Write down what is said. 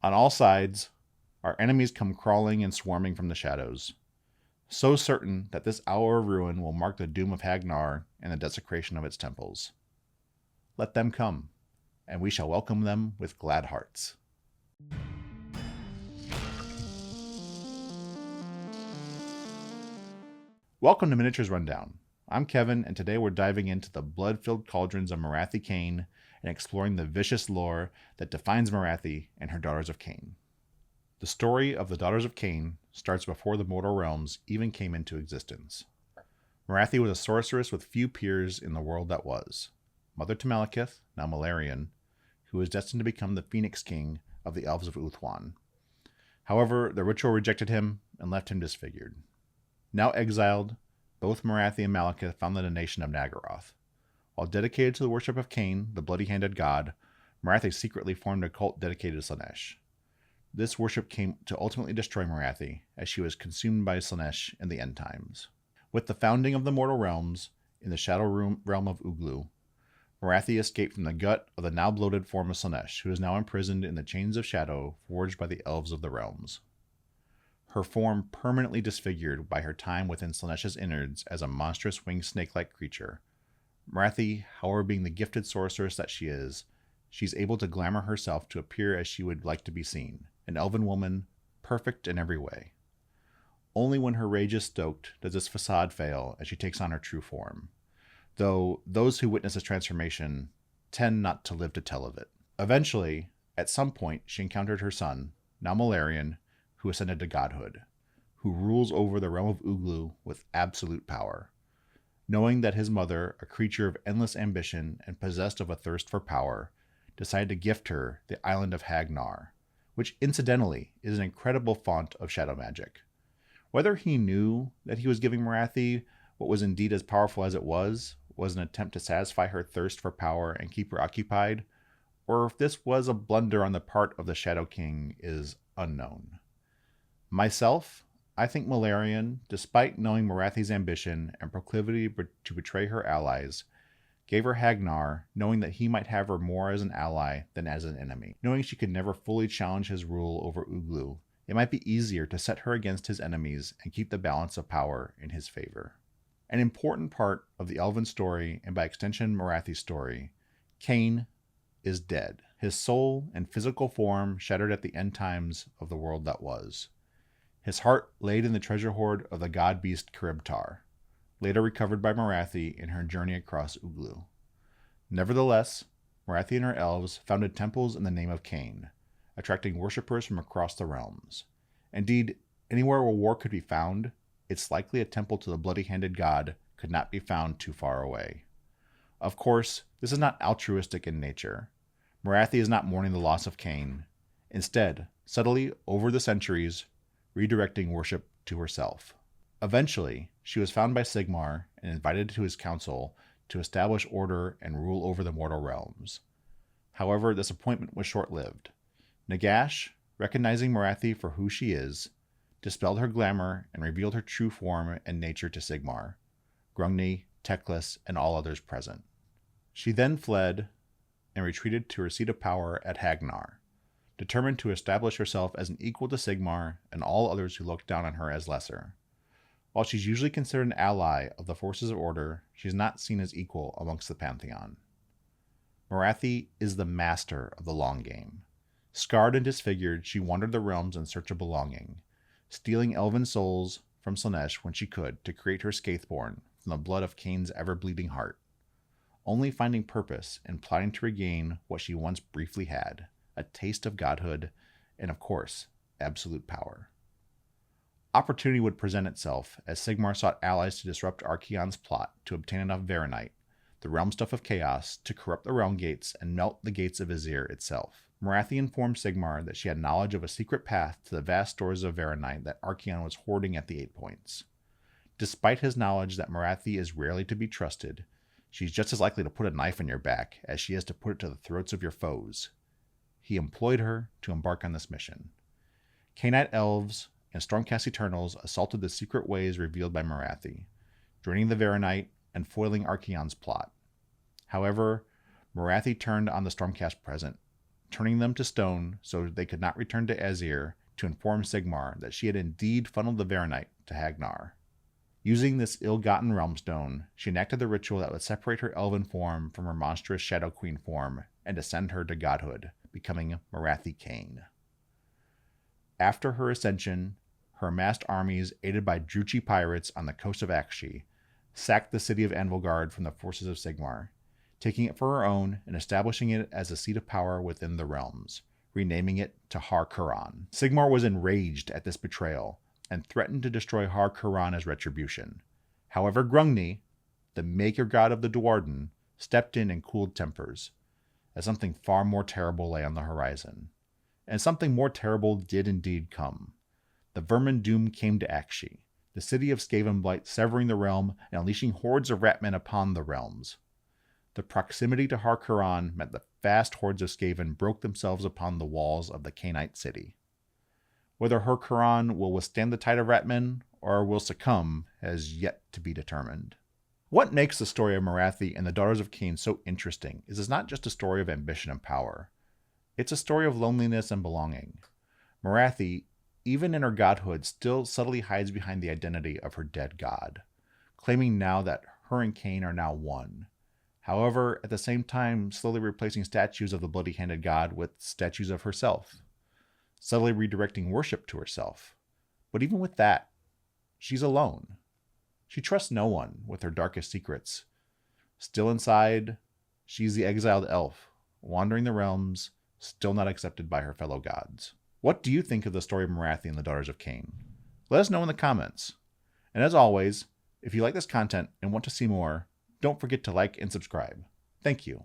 On all sides, our enemies come crawling and swarming from the shadows, so certain that this hour of ruin will mark the doom of Hagnar and the desecration of its temples. Let them come, and we shall welcome them with glad hearts. Welcome to Miniatures Rundown. I'm Kevin, and today we're diving into the blood-filled cauldrons of Morathi-Khaine and exploring the vicious lore that defines Morathi and her Daughters of Khaine. The story of the Daughters of Khaine starts before the mortal realms even came into existence. Morathi was a sorceress with few peers in the world that was, mother to Malekith, now Malarian, who was destined to become the Phoenix King of the Elves of Uthwan. However, the ritual rejected him and left him disfigured. Now exiled, both Morathi and Malekith founded a nation of Naggaroth. While dedicated to the worship of Khaine, the bloody-handed god, Morathi secretly formed a cult dedicated to Slaanesh. This worship came to ultimately destroy Morathi, as she was consumed by Slaanesh in the end times. With the founding of the mortal realms in the shadow realm of Uglu, Morathi escaped from the gut of the now bloated form of Slaanesh, who is now imprisoned in the chains of shadow forged by the elves of the realms. Her form permanently disfigured by her time within Slaanesh's innards as a monstrous winged snake-like creature, Morathi, however, being the gifted sorceress that she is, she's able to glamour herself to appear as she would like to be seen, an elven woman, perfect in every way. Only when her rage is stoked does this facade fail as she takes on her true form, though those who witness this transformation tend not to live to tell of it. Eventually, at some point, she encountered her son, now Malarian, who ascended to godhood, who rules over the realm of Uglu with absolute power. Knowing that his mother, a creature of endless ambition and possessed of a thirst for power, decided to gift her the island of Hagnar, which incidentally is an incredible font of shadow magic. Whether he knew that he was giving Morathi what was indeed as powerful as it was an attempt to satisfy her thirst for power and keep her occupied, or if this was a blunder on the part of the Shadow King is unknown. Myself, I think Malarian, despite knowing Morathi's ambition and proclivity to betray her allies, gave her Hagnar, knowing that he might have her more as an ally than as an enemy. Knowing she could never fully challenge his rule over Uglu, it might be easier to set her against his enemies and keep the balance of power in his favor. An important part of the Elven story, and by extension Morathi's story, Khaine is dead, his soul and physical form shattered at the end times of the world that was. His heart laid in the treasure hoard of the god-beast Charybtar, later recovered by Morathi in her journey across Uglu. Nevertheless, Morathi and her elves founded temples in the name of Khaine, attracting worshippers from across the realms. Indeed, anywhere where war could be found, it's likely a temple to the bloody-handed god could not be found too far away. Of course, this is not altruistic in nature. Morathi is not mourning the loss of Khaine. Instead, subtly, over the centuries, redirecting worship to herself. Eventually, she was found by Sigmar and invited to his council to establish order and rule over the mortal realms. However, this appointment was short-lived. Nagash, recognizing Morathi for who she is, dispelled her glamour and revealed her true form and nature to Sigmar, Grungni, Teclis, and all others present. She then fled and retreated to her seat of power at Hagnar, determined to establish herself as an equal to Sigmar and all others who looked down on her as lesser. While she's usually considered an ally of the forces of order, she's not seen as equal amongst the Pantheon. Morathi is the master of the long game. Scarred and disfigured, she wandered the realms in search of belonging, stealing elven souls from Slaanesh when she could to create her Skaithborn from the blood of Khaine's ever-bleeding heart, only finding purpose in plotting to regain what she once briefly had, a taste of godhood, and of course, absolute power. Opportunity would present itself as Sigmar sought allies to disrupt Archaon's plot to obtain enough Varanite, the realm stuff of chaos, to corrupt the realm gates and melt the gates of Azir itself. Morathi informed Sigmar that she had knowledge of a secret path to the vast stores of Varanite that Archaon was hoarding at the Eight Points. Despite his knowledge that Morathi is rarely to be trusted, she's just as likely to put a knife in your back as she is to put it to the throats of your foes. He employed her to embark on this mission. Khainite elves and Stormcast Eternals assaulted the secret ways revealed by Morathi, draining the Varanite and foiling Archaon's plot. However, Morathi turned on the Stormcast present, turning them to stone so they could not return to Aesir to inform Sigmar that she had indeed funneled the Varanite to Hagnar. Using this ill-gotten realm stone, she enacted the ritual that would separate her elven form from her monstrous Shadow Queen form and ascend her to godhood, becoming Morathi-Khaine. After her ascension, her amassed armies, aided by Druchii pirates on the coast of Akshi, sacked the city of Anvilgard from the forces of Sigmar, taking it for her own and establishing it as a seat of power within the realms, renaming it to Har-Quran. Sigmar was enraged at this betrayal and threatened to destroy Har-Quran as retribution. However, Grungni, the maker god of the Duardin, stepped in and cooled tempers, as something far more terrible lay on the horizon. And something more terrible did indeed come. The Vermin Doom came to Akshi, the city of Skavenblight, severing the realm and unleashing hordes of ratmen upon the realms. The proximity to Har-Quran meant that vast hordes of Skaven broke themselves upon the walls of the Khainite city. Whether Har-Quran will withstand the tide of ratmen or will succumb has yet to be determined. What makes the story of Morathi and the Daughters of Khaine so interesting is it's not just a story of ambition and power. It's a story of loneliness and belonging. Morathi, even in her godhood, still subtly hides behind the identity of her dead god, claiming now that her and Khaine are now one. However, at the same time, slowly replacing statues of the bloody-handed god with statues of herself, subtly redirecting worship to herself. But even with that, she's alone. She trusts no one with her darkest secrets. Still inside, she's the exiled elf, wandering the realms, still not accepted by her fellow gods. What do you think of the story of Morathi and the Daughters of Khaine? Let us know in the comments. And as always, if you like this content and want to see more, don't forget to like and subscribe. Thank you.